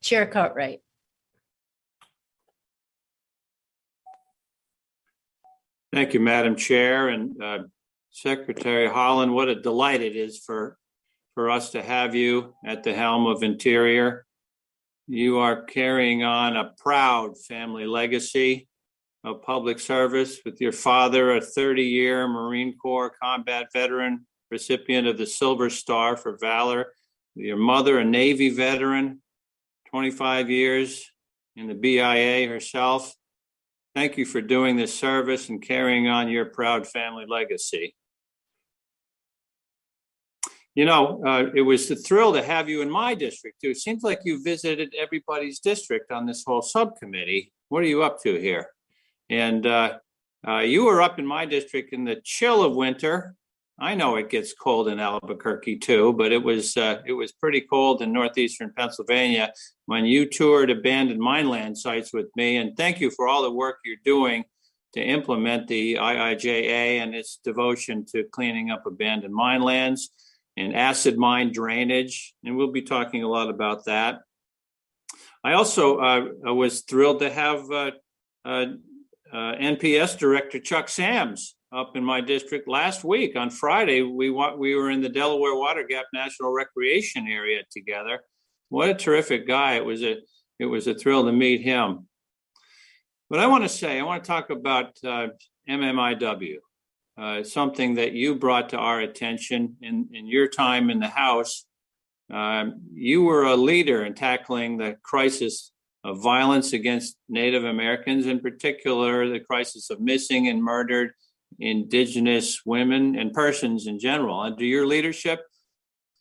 Chair Cartwright. Thank you, Madam Chair, and Secretary Haaland. What a delight it is for us to have you at the helm of Interior. You are carrying on a proud family legacy of public service with your father, a 30-year Marine Corps combat veteran, recipient of the Silver Star for Valor. Your mother, a Navy veteran, 25 years in the BIA herself. Thank you for doing this service and carrying on your proud family legacy. You know, it was a thrill to have you in my district, too. It seems like you visited everybody's district on this whole subcommittee. What are you up to here? And you were up in my district in the chill of winter. I know it gets cold in Albuquerque, too, but it was pretty cold in northeastern Pennsylvania when you toured abandoned mineland sites with me. And thank you for all the work you're doing to implement the IIJA and its devotion to cleaning up abandoned minelands and acid mine drainage, and we'll be talking a lot about that. I also was thrilled to have NPS Director Chuck Sams up in my district last week. On Friday, we were in the Delaware Water Gap National Recreation Area together. What a terrific guy. It was a thrill to meet him. But I want to talk about MMIW. Something that you brought to our attention in your time in the House. You were a leader in tackling the crisis of violence against Native Americans, in particular, the crisis of missing and murdered Indigenous women and persons in general. Under your leadership,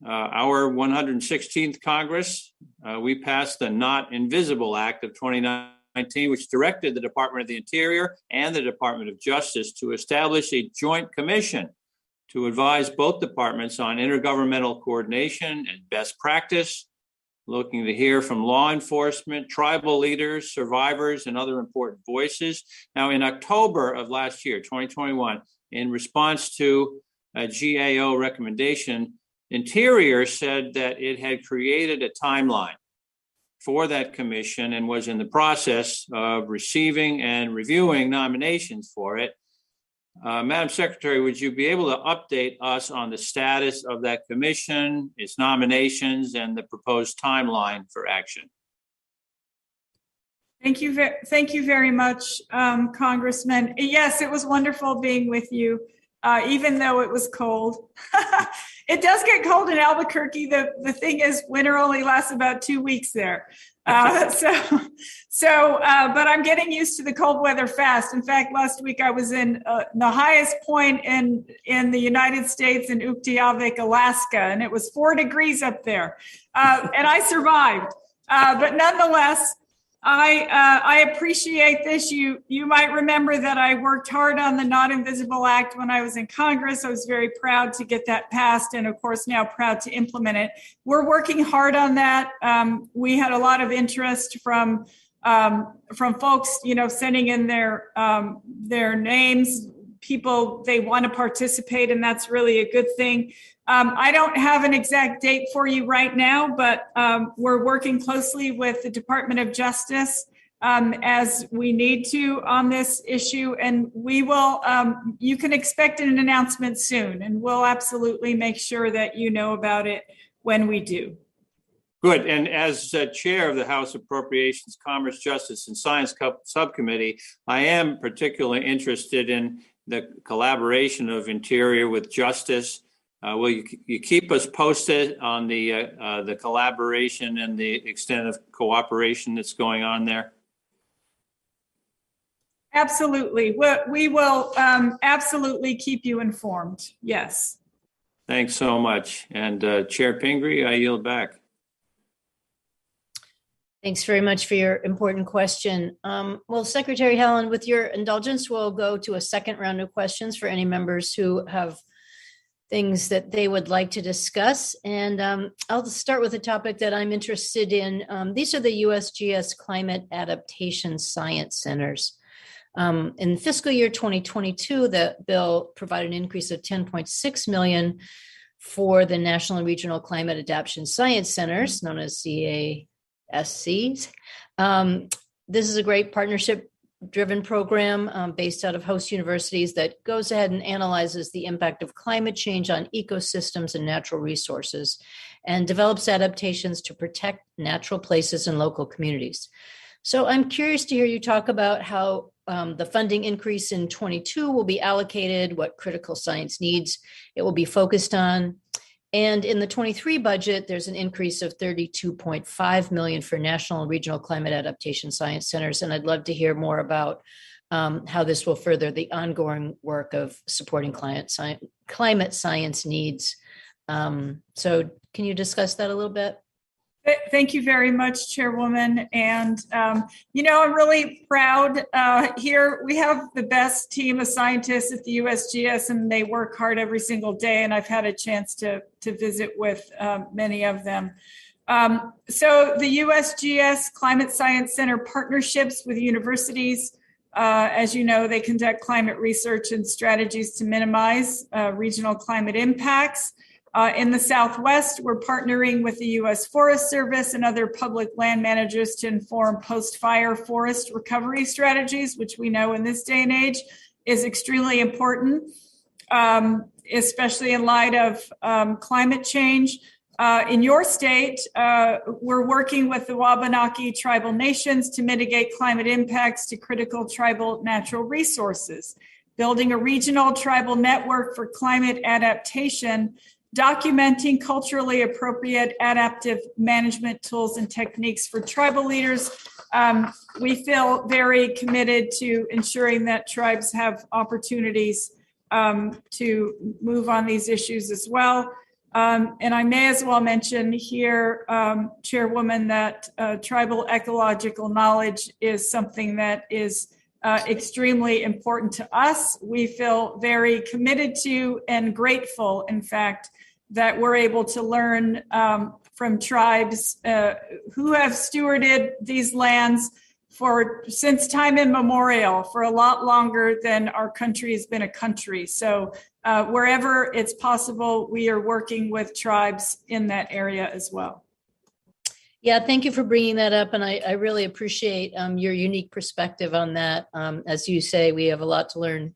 our 116th Congress, we passed the Not Invisible Act of 2019, which directed the Department of the Interior and the Department of Justice to establish a joint commission to advise both departments on intergovernmental coordination and best practice, looking to hear from law enforcement, tribal leaders, survivors, and other important voices. Now, in October of last year, 2021, in response to a GAO recommendation, Interior said that it had created a timeline for that commission and was in the process of receiving and reviewing nominations for it. Madam Secretary, would you be able to update us on the status of that commission, its nominations, and the proposed timeline for action? Thank you very much, Congressman. Yes, it was wonderful being with you, even though it was cold. It does get cold in Albuquerque. The thing is, winter only lasts about 2 weeks there. But I'm getting used to the cold weather fast. In fact, last week I was in the highest point in the United States in Uktiavik, Alaska, and it was 4 degrees up there. And I survived. But nonetheless, I appreciate this. You might remember that I worked hard on the Not Invisible Act when I was in Congress. I was very proud to get that passed, and of course now proud to implement it. We're working hard on that. We had a lot of interest from folks, sending in their names. People, they want to participate, and that's really a good thing. I don't have an exact date for you right now, but we're working closely with the Department of Justice as we need to on this issue, and we will, you can expect an announcement soon, and we'll absolutely make sure that you know about it when we do. Good. And as chair of the House Appropriations, Commerce, Justice, and Science Subcommittee, I am particularly interested in the collaboration of Interior with Justice. Will you keep us posted on the collaboration and the extent of cooperation that's going on there? Absolutely. We will absolutely keep you informed. Yes. Thanks so much. And Chair Pingree, I yield back. Thanks very much for your important question. Well, Secretary Haaland, with your indulgence, we'll go to a second round of questions for any members who have things that they would like to discuss. And I'll start with a topic that I'm interested in. These are the USGS Climate Adaptation Science Centers. In fiscal year 2022, the bill provided an increase of $10.6 million for the National and Regional Climate Adaptation Science Centers, known as CASCs. This is a great partnership-driven program based out of host universities that goes ahead and analyzes the impact of climate change on ecosystems and natural resources and develops adaptations to protect natural places and local communities. So I'm curious to hear you talk about how the funding increase in 22 will be allocated, what critical science needs it will be focused on. And in the 23 budget, there's an increase of $32.5 million for national and regional climate adaptation science centers. And I'd love to hear more about how this will further the ongoing work of supporting climate science needs. So can you discuss that a little bit? Thank you very much, Chairwoman. And, I'm really proud here. We have the best team of scientists at the USGS, and they work hard every single day. And I've had a chance to visit with many of them. So the USGS Climate Science Center partnerships with universities, as you know, they conduct climate research and strategies to minimize regional climate impacts. In the Southwest, we're partnering with the U.S. Forest Service and other public land managers to inform post-fire forest recovery strategies, which we know in this day and age is extremely important, especially in light of climate change. In your state, we're working with the Wabanaki tribal nations to mitigate climate impacts to critical tribal natural resources, building a regional tribal network for climate adaptation, documenting culturally appropriate adaptive management tools and techniques for tribal leaders. We feel very committed to ensuring that tribes have opportunities to move on these issues as well. And I may as well mention here, Chairwoman, that tribal ecological knowledge is something that is extremely important to us. We feel very committed to and grateful, in fact, that we're able to learn from tribes who have stewarded these lands since time immemorial, for a lot longer than our country has been a country. So wherever it's possible, we are working with tribes in that area as well. Yeah, thank you for bringing that up. And I really appreciate your unique perspective on that. As you say, we have a lot to learn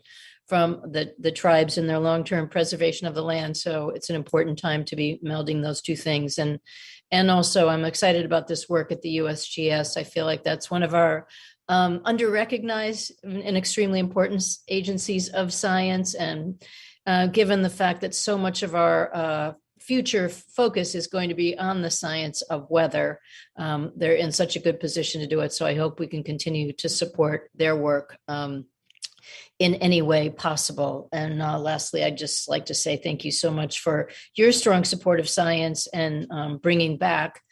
from the tribes and their long-term preservation of the land. So it's an important time to be melding those two things. And also I'm excited about this work at the USGS. I feel like that's one of our under-recognized and extremely important agencies of science. And given the fact that so much of our future focus is going to be on the science of weather, they're in such a good position to do it. So I hope we can continue to support their work in any way possible. And lastly, I'd just like to say thank you so much for your strong support of science and bringing back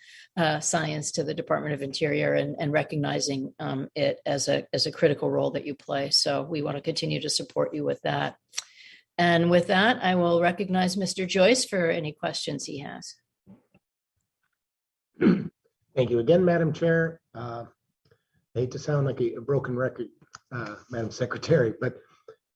science to the Department of Interior and recognizing it as a critical role that you play. So we want to continue to support you with that. And with that, I will recognize Mr. Joyce for any questions he has. Thank you again, Madam Chair. I hate to sound like a broken record, Madam Secretary, but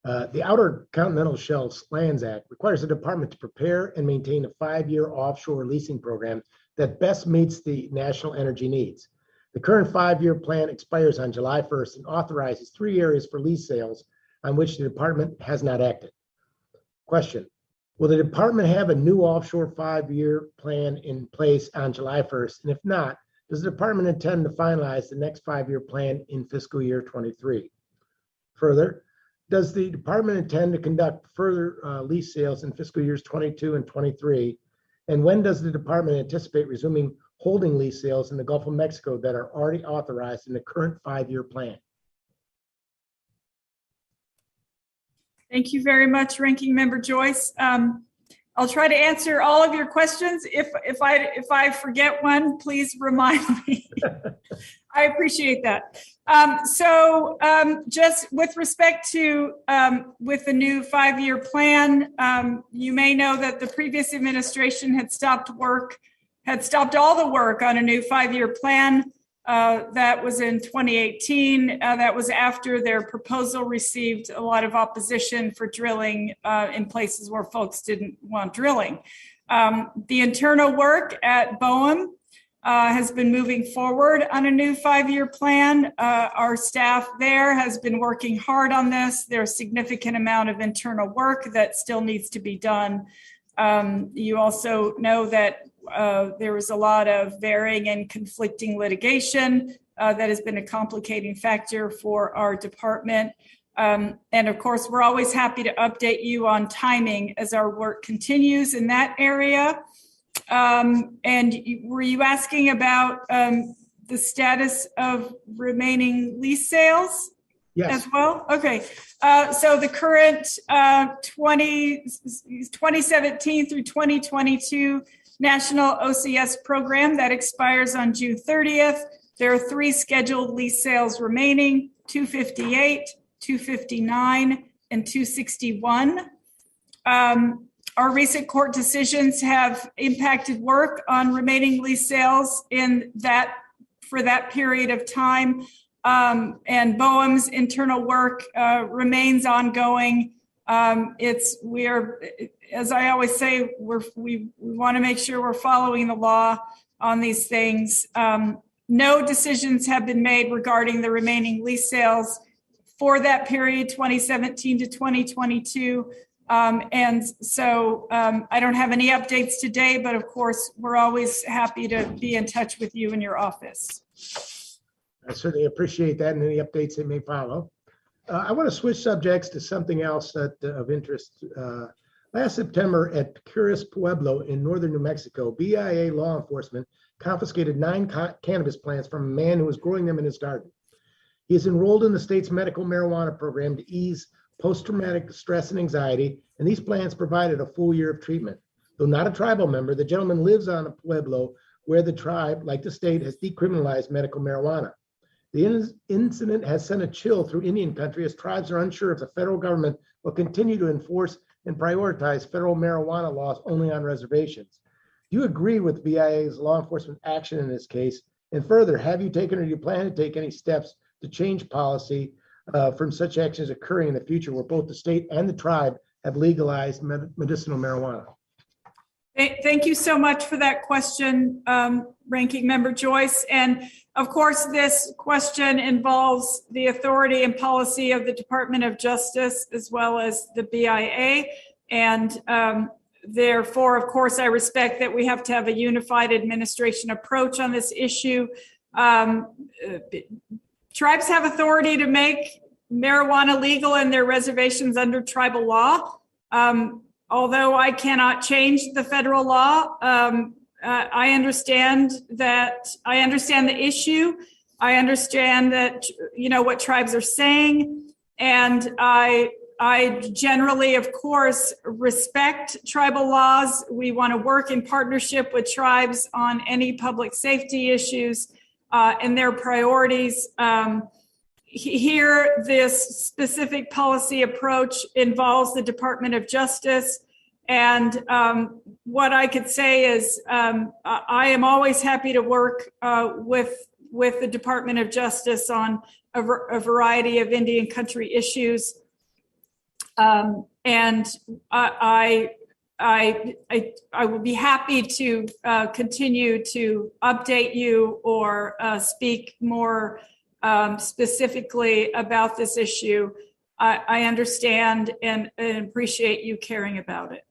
the Outer Continental Shelf Lands Act requires the department to prepare and maintain a 5-year offshore leasing program that best meets the national energy needs. The current 5-year plan expires on July 1st and authorizes 3 areas for lease sales on which the department has not acted. Question: will the department have a new offshore 5-year plan in place on July 1st? And if not, does the department intend to finalize the next 5-year plan in fiscal year 23? Further, does the department intend to conduct further lease sales in fiscal years 22 and 23? And when does the department anticipate resuming holding lease sales in the Gulf of Mexico that are already authorized in the current 5-year plan? Thank you very much, Ranking Member Joyce. I'll try to answer all of your questions. If I forget one, please remind me. I appreciate that. Just with respect to with the new 5-year plan, you may know that the previous administration had stopped all the work on a new 5-year plan. That was in 2018. That was after their proposal received a lot of opposition for drilling in places where folks didn't want drilling. The internal work at BOEM has been moving forward on a new 5-year plan. Our staff there has been working hard on this. There's a significant amount of internal work that still needs to be done. You also know that there was a lot of varying and conflicting litigation that has been a complicating factor for our department. And of course, we're always happy to update you on timing as our work continues in that area. And were you asking about the status of remaining lease sales? Yes. As well? Okay. So the current 2017 through 2022 National OCS program that expires on June 30th, there are 3 scheduled lease sales remaining, 258, 259, and 261. Our recent court decisions have impacted work on remaining lease sales for that period of time. And BOEM's internal work remains ongoing. As I always say, we want to make sure we're following the law on these things. No decisions have been made regarding the remaining lease sales for that period, 2017 to 2022. And so I don't have any updates today, but of course, we're always happy to be in touch with you in your office. I certainly appreciate that and any updates that may follow. I want to switch subjects to something else of interest. Last September at Pecurus Pueblo in northern New Mexico, BIA law enforcement confiscated 9 cannabis plants from a man who was growing them in his garden. He is enrolled in the state's medical marijuana program to ease post-traumatic stress and anxiety, and these plants provided a full year of treatment. Though not a tribal member, the gentleman lives on a pueblo where the tribe, like the state, has decriminalized medical marijuana. The incident has sent a chill through Indian country as tribes are unsure if the federal government will continue to enforce and prioritize federal marijuana laws only on reservations. Do you agree with BIA's law enforcement action in this case? And further, have you taken or do you plan to take any steps to change policy from such actions occurring in the future where both the state and the tribe have legalized medicinal marijuana? Thank you so much for that question, Ranking Member Joyce. And of course, this question involves the authority and policy of the Department of Justice as well as the BIA. And therefore, of course, I respect that we have to have a unified administration approach on this issue. Tribes have authority to make marijuana legal in their reservations under tribal law. Although I cannot change the federal law, I understand the issue. I understand that, what tribes are saying. And I generally, of course, respect tribal laws. We want to work in partnership with tribes on any public safety issues and their priorities. Here, this specific policy approach involves the Department of Justice. And what I could say is I am always happy to work with the Department of Justice on a variety of Indian country issues. And I will be happy to continue to update you or speak more specifically about this issue. I understand and appreciate you caring about it.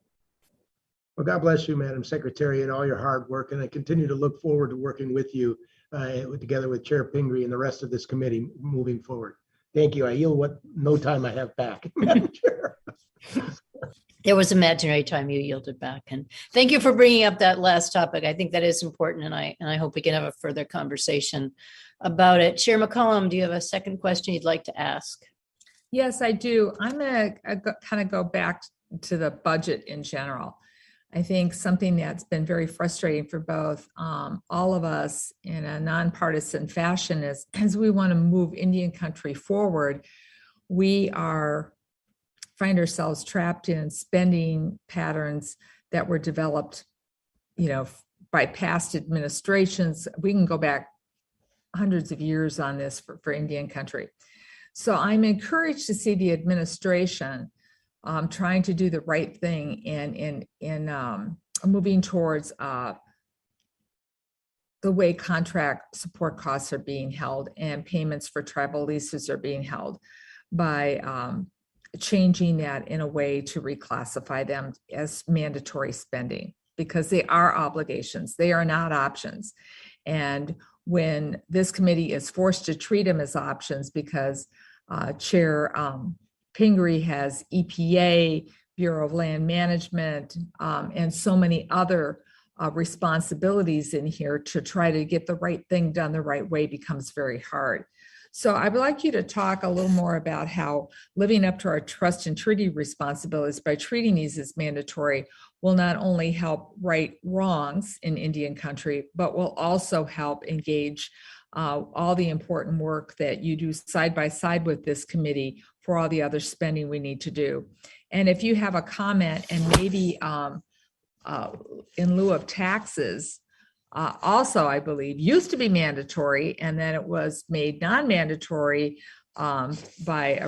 Well, God bless you, Madam Secretary, and all your hard work. And I continue to look forward to working with you together with Chair Pingree and the rest of this committee moving forward. Thank you. I yield what no time I have back, Madam Chair. There was imaginary time you yielded back. And thank you for bringing up that last topic. I think that is important, and I hope we can have a further conversation about it. Chair McCollum, do you have a second question you'd like to ask? Yes, I do. I'm going to kind of go back to the budget in general. I think something that's been very frustrating for both all of us in a nonpartisan fashion is as we want to move Indian country forward, we find ourselves trapped in spending patterns that were developed, by past administrations. We can go back hundreds of years on this for Indian country. So I'm encouraged to see the administration trying to do the right thing in moving towards the way contract support costs are being held and payments for tribal leases are being held by changing that in a way to reclassify them as mandatory spending, because they are obligations, they are not options. And when this committee is forced to treat them as options because Chair Pingree has EPA, Bureau of Land Management, and so many other responsibilities in here, to try to get the right thing done the right way becomes very hard. So I would like you to talk a little more about how living up to our trust and treaty responsibilities by treating these as mandatory will not only help right wrongs in Indian country, but will also help engage all the important work that you do side by side with this committee for all the other spending we need to do. And if you have a comment, and maybe in lieu of taxes, also, I believe, used to be mandatory, and then it was made non-mandatory by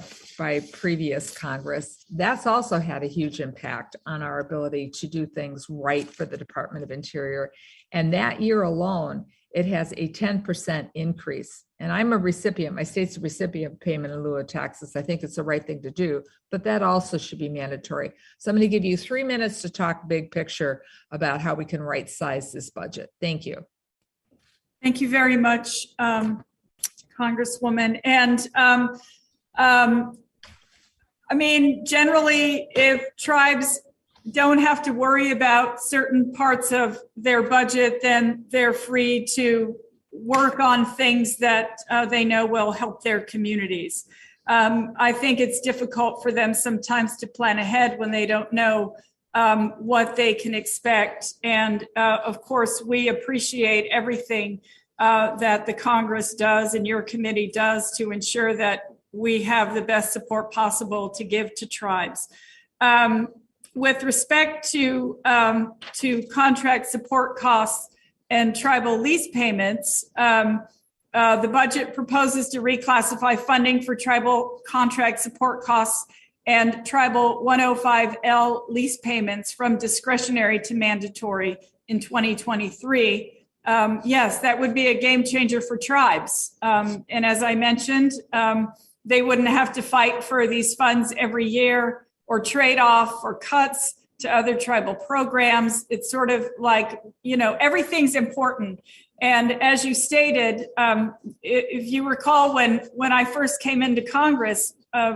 previous Congress. That's also had a huge impact on our ability to do things right for the Department of Interior. And that year alone, it has a 10% increase. And I'm a recipient, my state's a recipient of payment in lieu of taxes. I think it's the right thing to do, but that also should be mandatory. So I'm going to give you 3 minutes to talk big picture about how we can right size this budget. Thank you. Thank you very much, Congresswoman. And I mean, generally, if tribes don't have to worry about certain parts of their budget, then they're free to work on things that they know will help their communities. I think it's difficult for them sometimes to plan ahead when they don't know what they can expect. And of course, we appreciate everything that the Congress does and your committee does to ensure that we have the best support possible to give to tribes. With respect to contract support costs and tribal lease payments, the budget proposes to reclassify funding for tribal contract support costs and tribal 105L lease payments from discretionary to mandatory in 2023. Yes, that would be a game changer for tribes. And as I mentioned, they wouldn't have to fight for these funds every year or trade off or cuts to other tribal programs. It's sort of like, you know, everything's important. And as you stated, if you recall, when I first came into Congress,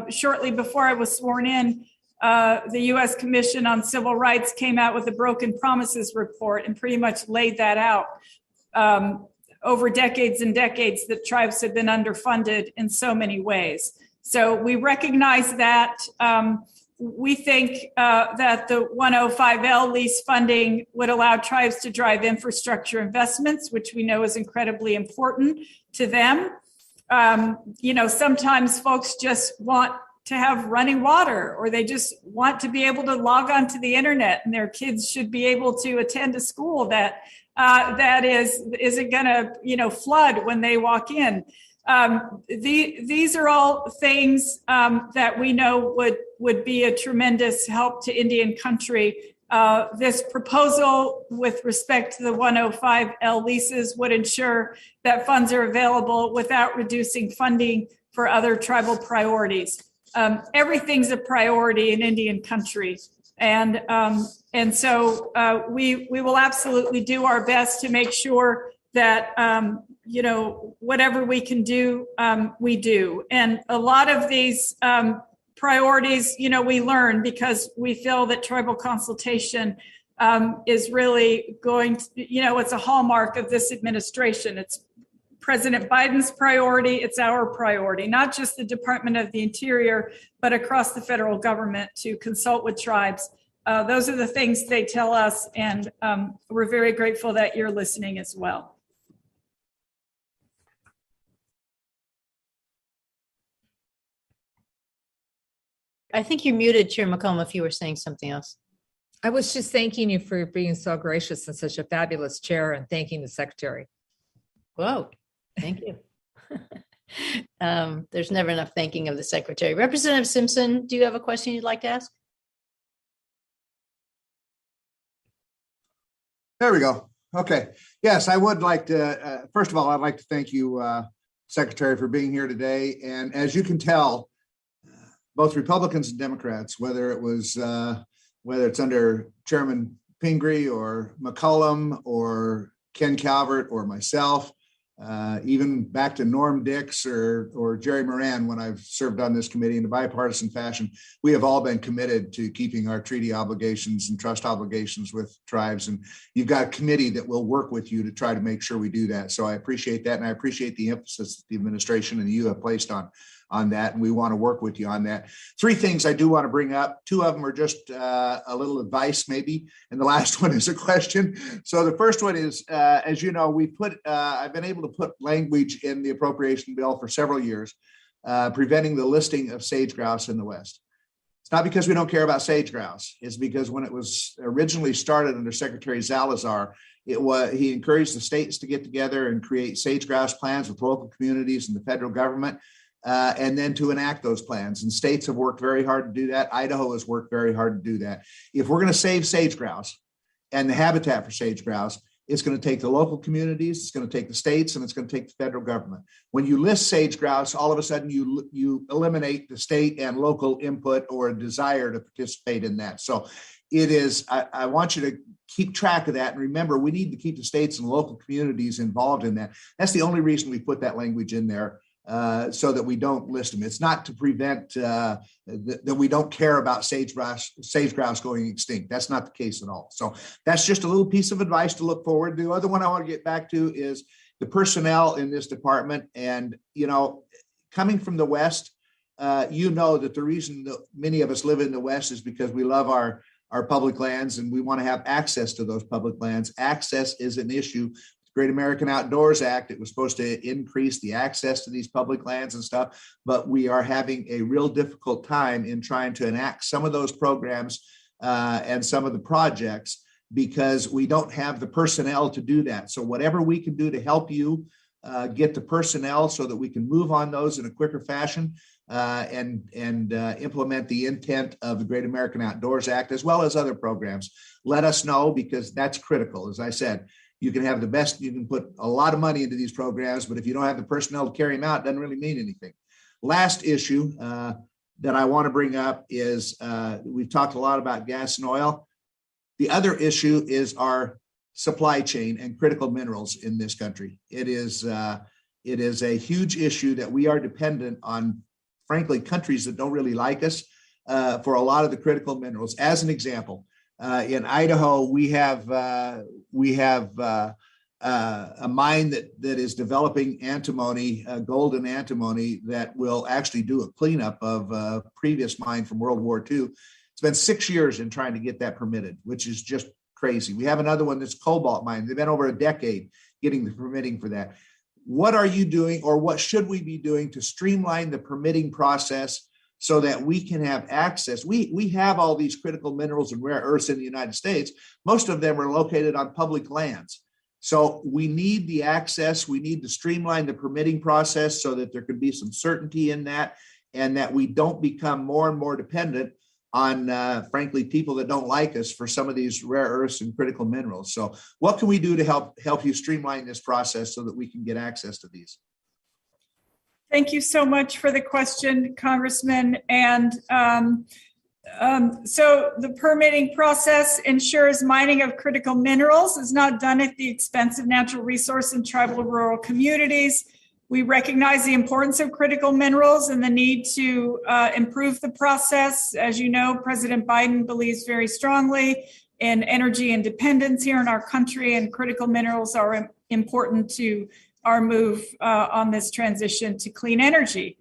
shortly before I was sworn in, the U.S. Commission on Civil Rights came out with a Broken Promises report and pretty much laid that out. Over decades and decades, that tribes have been underfunded in so many ways. So we recognize that. We think that the 105L lease funding would allow tribes to drive infrastructure investments, which we know is incredibly important to them. You know, sometimes folks just want to have running water, or they just want to be able to log onto the internet, and their kids should be able to attend a school that isn't going to, you know, flood when they walk in. These are all things that we know would be a tremendous help to Indian country. This proposal with respect to the 105L leases would ensure that funds are available without reducing funding for other tribal priorities. Everything's a priority in Indian country. And so we will absolutely do our best to make sure that, you know, whatever we can do, we do. And a lot of these priorities, you know, we learn because we feel that tribal consultation is really going to, you know, it's a hallmark of this administration. It's President Biden's priority. It's our priority, not just the Department of the Interior, but across the federal government to consult with tribes. Those are the things they tell us, and we're very grateful that you're listening as well. I think you're muted, Chair McComb, if you were saying something else. I was just thanking you for being so gracious and such a fabulous chair, and thanking the secretary. Whoa. Thank you. There's never enough thanking of the secretary. Representative Simpson, do you have a question you'd like to ask? There we go. Okay. Yes, I would like to, first of all, I'd like to thank you, Secretary, for being here today. And as you can tell, both Republicans and Democrats, whether it's under Chairman Pingree or McCollum or Ken Calvert or myself, even back to Norm Dix or Jerry Moran, when I've served on this committee in a bipartisan fashion, we have all been committed to keeping our treaty obligations and trust obligations with tribes. And you've got a committee that will work with you to try to make sure we do that. So I appreciate that. And I appreciate the emphasis that the administration and you have placed on that. And we want to work with you on that. Three things I do want to bring up. Two of them are just a little advice maybe. And the last one is a question. So the first one is, as you know, I've been able to put language in the appropriation bill for several years, preventing the listing of sage grouse in the West. It's not because we don't care about sage grouse. It's because when it was originally started under Secretary Salazar, he encouraged the states to get together and create sage grouse plans with local communities and the federal government. And then to enact those plans. And states have worked very hard to do that. Idaho has worked very hard to do that. If we're going to save sage grouse and the habitat for sage grouse, it's going to take the local communities, it's going to take the states, and it's going to take the federal government. When you list sage grouse, all of a sudden you eliminate the state and local input or a desire to participate in that. So it is, I want you to keep track of that. And remember, we need to keep the states and local communities involved in that. That's the only reason we put that language in there. So that we don't list them. It's not to prevent that we don't care about sage grouse going extinct. That's not the case at all. So that's just a little piece of advice to look forward to. The other one I want to get back to is the personnel in this department. And, coming from the West, that the reason that many of us live in the West is because we love our public lands and we want to have access to those public lands. Access is an issue. Great American Outdoors Act, it was supposed to increase the access to these public lands and stuff, but we are having a real difficult time in trying to enact some of those programs and some of the projects because we don't have the personnel to do that. So whatever we can do to help you get the personnel so that we can move on those in a quicker fashion and implement the intent of the Great American Outdoors Act, as well as other programs, let us know because that's critical. As I said, you can have the best, you can put a lot of money into these programs, but if you don't have the personnel to carry them out, it doesn't really mean anything. Last issue that I want to bring up is we've talked a lot about gas and oil. The other issue is our supply chain and critical minerals in this country. It is a huge issue that we are dependent on, frankly, countries that don't really like us for a lot of the critical minerals. As an example, in Idaho, we have a mine that is developing antimony, golden antimony, that will actually do a cleanup of a previous mine from World War II. It's been 6 years in trying to get that permitted, which is just crazy. We have another one that's cobalt mine. They've been over a decade getting the permitting for that. What are you doing, or what should we be doing to streamline the permitting process so that we can have access? We have all these critical minerals and rare earths in the United States. Most of them are located on public lands. So we need the access. We need to streamline the permitting process so that there can be some certainty in that, and that we don't become more and more dependent on, frankly, people that don't like us for some of these rare earths and critical minerals. So what can we do to help you streamline this process so that we can get access to these? Thank you so much for the question, Congressman. And so the permitting process ensures mining of critical minerals is not done at the expense of natural resource and tribal rural communities. We recognize the importance of critical minerals and the need to improve the process. As you know, President Biden believes very strongly in energy independence here in our country, and critical minerals are important to our move on this transition to clean energy.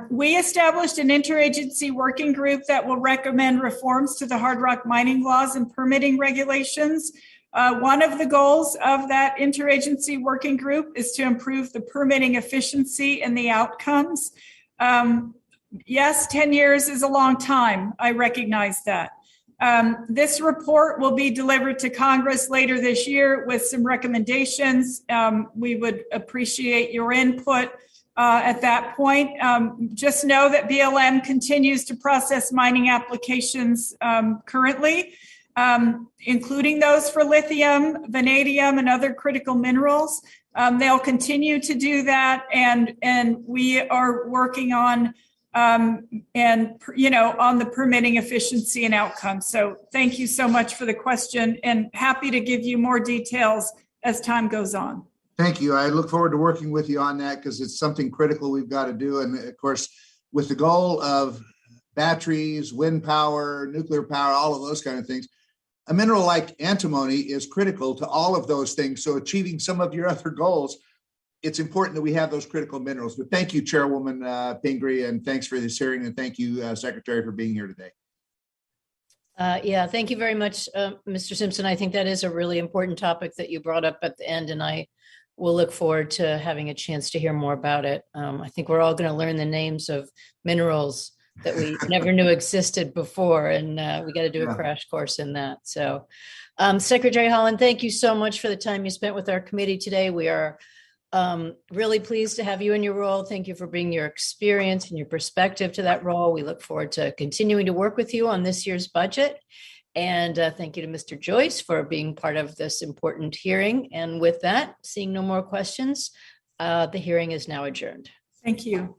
We established an interagency working group that will recommend reforms to the hard rock mining laws and permitting regulations. One of the goals of that interagency working group is to improve the permitting efficiency and the outcomes. Yes, 10 years is a long time. I recognize that. This report will be delivered to Congress later this year with some recommendations. We would appreciate your input at that point. Just know that BLM continues to process mining applications currently, including those for lithium, vanadium, and other critical minerals. They'll continue to do that, and we are working on on the permitting efficiency and outcomes. So thank you so much for the question, and happy to give you more details as time goes on. Thank you. I look forward to working with you on that because it's something critical we've got to do. And of course, with the goal of batteries, wind power, nuclear power, all of those kind of things, a mineral like antimony is critical to all of those things. So achieving some of your other goals, it's important that we have those critical minerals. But thank you, Chairwoman Pingree, and thanks for this hearing. And thank you, Secretary, for being here today. Yeah, thank you very much, Mr. Simpson. I think that is a really important topic that you brought up at the end, and I will look forward to having a chance to hear more about it. I think we're all going to learn the names of minerals that we never knew existed before, and we got to do a crash course in that. So, Secretary Haaland, thank you so much for the time you spent with our committee today. We are really pleased to have you in your role. Thank you for bringing your experience and your perspective to that role. We look forward to continuing to work with you on this year's budget. And thank you to Mr. Joyce for being part of this important hearing. And with that, seeing no more questions, the hearing is now adjourned. Thank you.